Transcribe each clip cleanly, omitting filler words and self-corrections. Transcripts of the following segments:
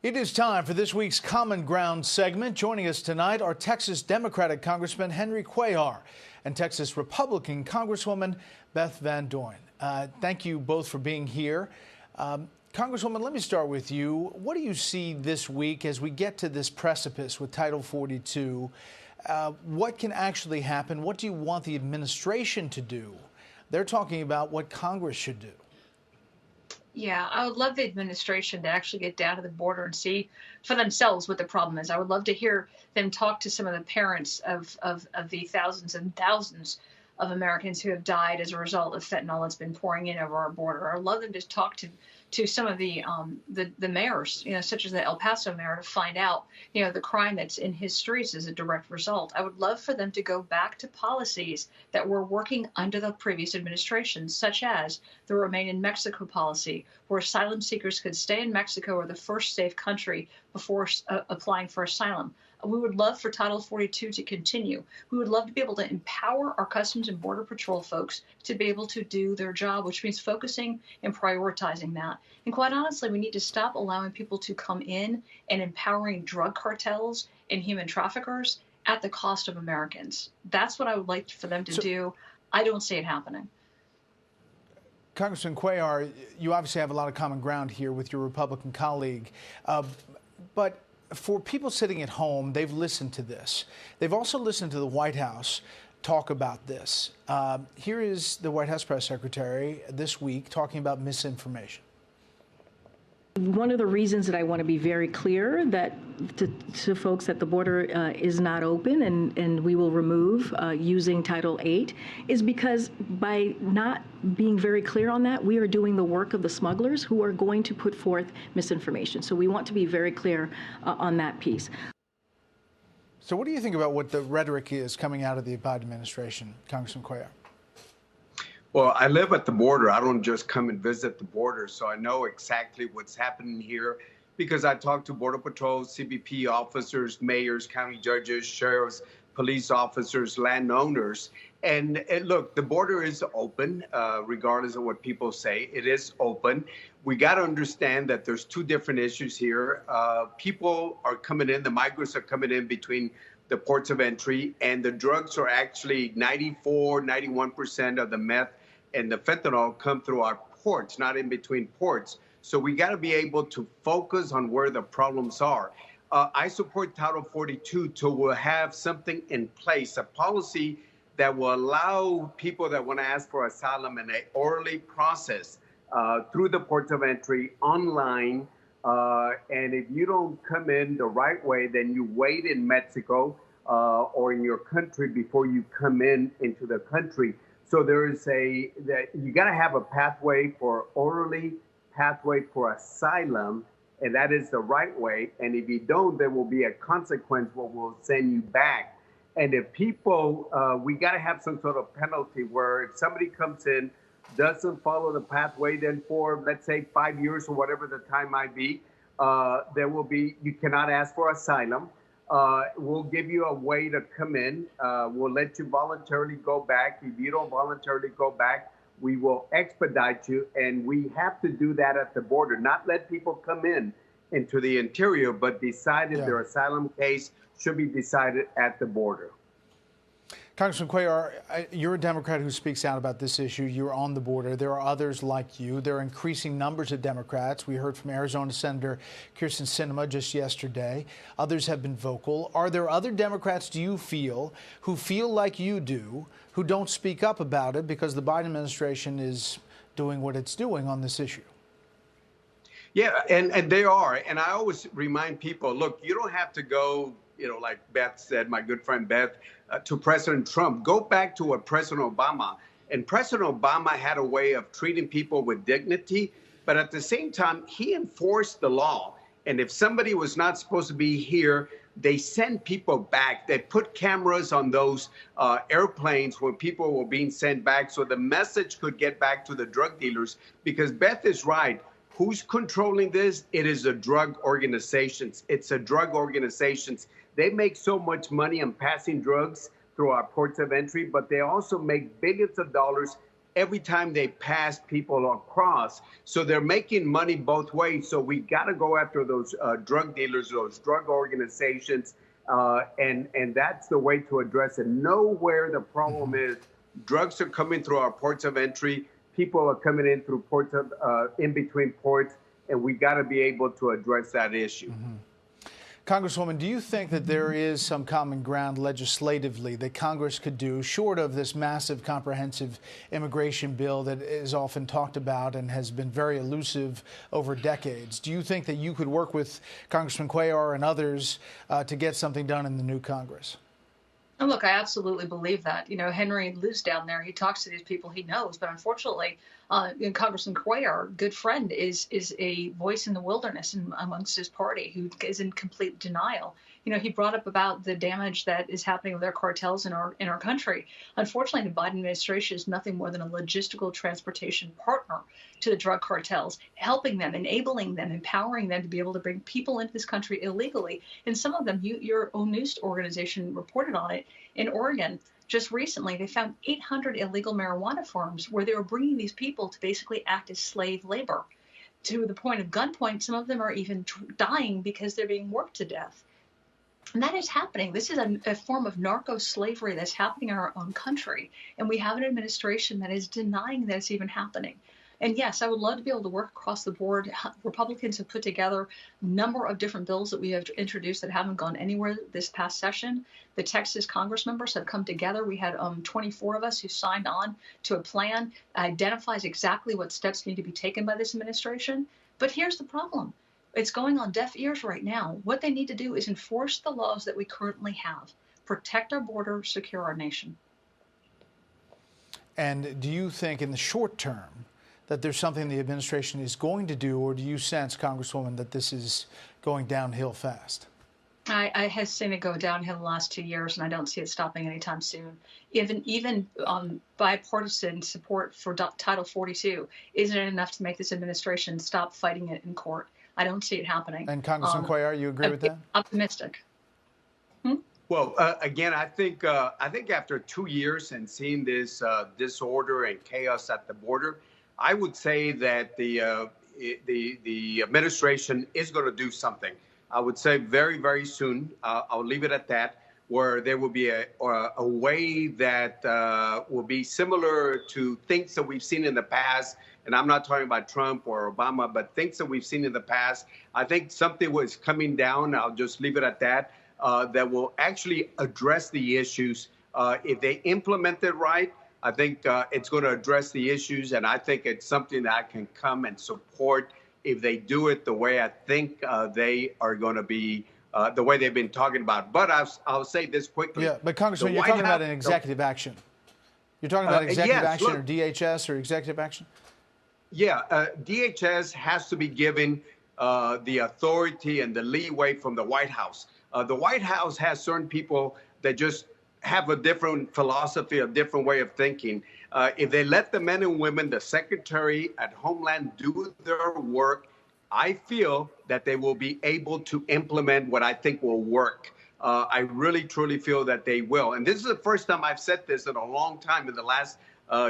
It is time for this week's Common Ground segment. Joining us tonight are Texas Democratic Congressman Henry Cuellar and Texas Republican Congresswoman Beth Van Doyne. Thank you both for being here. Congresswoman, let me start with you. What do you see this week as we get to this precipice with Title 42? What can actually happen? What do you want the administration to do? They're talking about what Congress should do. Yeah, I would love the administration to actually get down to the border and see for themselves what the problem is. I would love to hear them talk to some of the parents of the thousands and thousands of Americans who have died as a result of fentanyl that's been pouring in over our border. I would love them to talk to some of the mayors, such as the El Paso mayor, to find out, the crime that's in his streets is a direct result. I would love for them to go back to policies that were working under the previous administration, such as the Remain in Mexico policy, where asylum seekers could stay in Mexico or the first safe country before applying for asylum. We would love for Title 42 to continue. We would love to be able to empower our Customs and Border Patrol folks to be able to do their job, which means focusing and prioritizing that. And quite honestly, we need to stop allowing people to come in and empowering drug cartels and human traffickers at the cost of Americans. That's what I would like for them to do. I don't see it happening. Congressman Cuellar, you obviously have a lot of common ground here with your Republican colleague, but for people sitting at home, they've listened to this. They've also listened to the White House talk about this. Here is the White House press secretary this week talking about misinformation. One of the reasons that I want to be very clear that to folks that the border is not open and we will remove using Title 8 is because by not being very clear on that, we are doing the work of the smugglers who are going to put forth misinformation. So we want to be very clear on that piece. So what do you think about what the rhetoric is coming out of the Biden administration, Congressman Cuellar? Well, I live at the border. I don't just come and visit the border, so I know exactly what's happening here because I talk to Border Patrol, CBP officers, mayors, county judges, sheriffs, police officers, landowners. And look, the border is open, regardless of what people say. It is open. We got to understand that there's two different issues here. People are coming in, the migrants are coming in between the ports of entry, and the drugs are actually 91% of the meth and the fentanyl come through our ports, not in between ports. So we got to be able to focus on where the problems are. I support Title 42 to have something in place, a policy that will allow people that want to ask for asylum in an orderly process through the ports of entry online. And if you don't come in the right way, then you wait in Mexico or in your country before you come into the country. So there is that you got to have a pathway for orderly pathway for asylum, and that is the right way. And if you don't, there will be a consequence where we'll send you back. And if people, we got to have some sort of penalty where if somebody comes in, doesn't follow the pathway, then for, let's say, 5 years or whatever the time might be, there will be, you cannot ask for asylum. We'll give you a way to come in. We'll let you voluntarily go back. If you don't voluntarily go back, we will expedite you. And we have to do that at the border, not let people come into the interior, but decide if their asylum case should be decided at the border. Congressman Cuellar, you're a Democrat who speaks out about this issue. You're on the border. There are others like you. There are increasing numbers of Democrats. We heard from Arizona Senator Kyrsten Sinema just yesterday. Others have been vocal. Are there other Democrats, do you feel, who feel like you do, who don't speak up about it because the Biden administration is doing what it's doing on this issue? Yeah, and they are. And I always remind people, look, you don't have to go, like Beth said, my good friend Beth, to President Trump. Go back to what President Obama. And President Obama had a way of treating people with dignity, but at the same time, he enforced the law. And if somebody was not supposed to be here, they sent people back. They put cameras on those airplanes when people were being sent back so the message could get back to the drug dealers. Because Beth is right. Who's controlling this? It is the drug organizations. It's the drug organizations. They make so much money on passing drugs through our ports of entry, but they also make billions of dollars every time they pass people across. So they're making money both ways. So we got to go after those drug dealers, those drug organizations, and that's the way to address it. Know where the problem is. Drugs are coming through our ports of entry. People are coming in through ports of, in between ports, and we got to be able to address that issue. Congresswoman, do you think that there is some common ground legislatively that Congress could do, short of this massive comprehensive immigration bill that is often talked about and has been very elusive over decades? Do you think that you could work with Congressman Cuellar and others to get something done in the new Congress? And look, I absolutely believe that. Henry lives down there. He talks to these people he knows. But unfortunately, Congressman Cuellar, good friend, is a voice in the wilderness amongst his party who is in complete denial. He brought up about the damage that is happening with their cartels in our country. Unfortunately, the Biden administration is nothing more than a logistical transportation partner to the drug cartels, helping them, enabling them, empowering them to be able to bring people into this country illegally. And some of them, your own news organization reported on it in Oregon. Just recently, they found 800 illegal marijuana farms where they were bringing these people to basically act as slave labor to the point of gunpoint. Some of them are even dying because they're being worked to death. And that is happening. This is a form of narco-slavery that's happening in our own country. And we have an administration that is denying that it's even happening. And yes, I would love to be able to work across the board. Republicans have put together a number of different bills that we have introduced that haven't gone anywhere this past session. The Texas Congress members have come together. We had 24 of us who signed on to a plan that identifies exactly what steps need to be taken by this administration. But here's the problem. It's going on deaf ears right now. What they need to do is enforce the laws that we currently have, protect our border, secure our nation. And do you think in the short term that there's something the administration is going to do, or do you sense, Congresswoman, that this is going downhill fast? I have seen it go downhill the last 2 years, and I don't see it stopping anytime soon. Even bipartisan support for Title 42 isn't enough to make this administration stop fighting it in court. I don't see it happening. And Congressman Cuellar, you agree with that? Optimistic. Well, again, I think after 2 years and seeing this disorder and chaos at the border, I would say that the administration is going to do something. I would say very, very soon. I'll leave it at that, where there will be a way that will be similar to things that we've seen in the past. And I'm not talking about Trump or Obama, but things that we've seen in the past. I think something was coming down. I'll just leave it at that. That will actually address the issues. If they implement it right, I think it's going to address the issues. And I think it's something that I can come and support if they do it the way I think they are going to be, the way they've been talking about. But I'll say this quickly. Yeah, but Congressman, you're talking about an executive action. You're talking about executive action or DHS or executive action? Yeah, DHS has to be given the authority and the leeway from the White House. The White House has certain people that just have a different philosophy, a different way of thinking. If they let the men and women, the Secretary at Homeland, do their work, I feel that they will be able to implement what I think will work. I really, truly feel that they will. And this is the first time I've said this in a long time in the last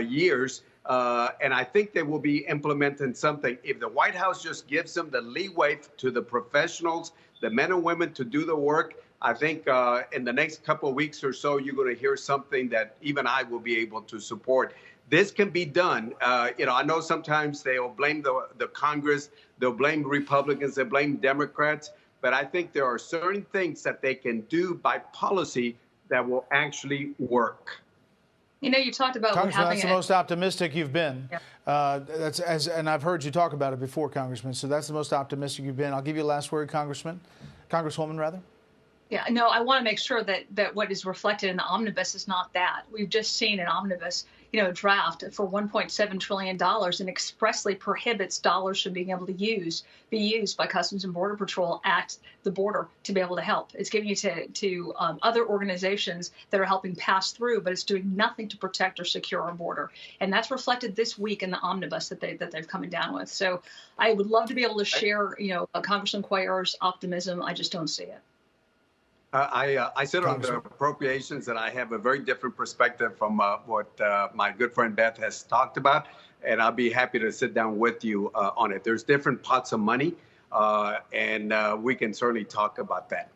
years. And I think they will be implementing something. If the White House just gives them the leeway to the professionals, the men and women to do the work, I think in the next couple of weeks or so, you're going to hear something that even I will be able to support. This can be done. I know sometimes they'll blame the Congress, they'll blame Republicans, they blame Democrats, but I think there are certain things that they can do by policy that will actually work. You talked about Congressman, having that's the most optimistic you've been. Yeah. And I've heard you talk about it before, Congressman. So that's the most optimistic you've been. I'll give you the last word, Congresswoman, rather. Yeah, no, I want to make sure that what is reflected in the omnibus is not that. We've just seen an omnibus, draft for $1.7 trillion and expressly prohibits dollars from being able to be used by Customs and Border Patrol at the border to be able to help. It's giving it to other organizations that are helping pass through, but it's doing nothing to protect or secure our border. And that's reflected this week in the omnibus that they've coming down with. So I would love to be able to share, Congressman Cuellar's optimism. I just don't see it. I sit on the appropriations, and I have a very different perspective from what my good friend Beth has talked about, and I'll be happy to sit down with you on it. There's different pots of money, and we can certainly talk about that.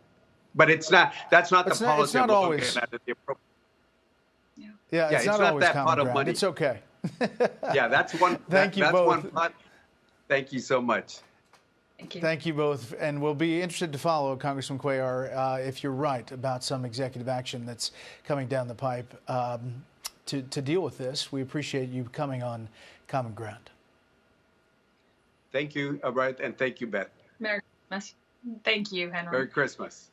But that's not the policy. It's not always. Yeah, it's not always that common pot ground. of money. It's okay. Yeah, that's one. Thank you that's both. one pot. Thank you so much. Thank you. Thank you both, and we'll be interested to follow, Congressman Cuellar, if you're right about some executive action that's coming down the pipe to deal with this. We appreciate you coming on Common Ground. Thank you, Bret, and thank you, Beth. Merry Christmas. Thank you, Henry. Merry Christmas.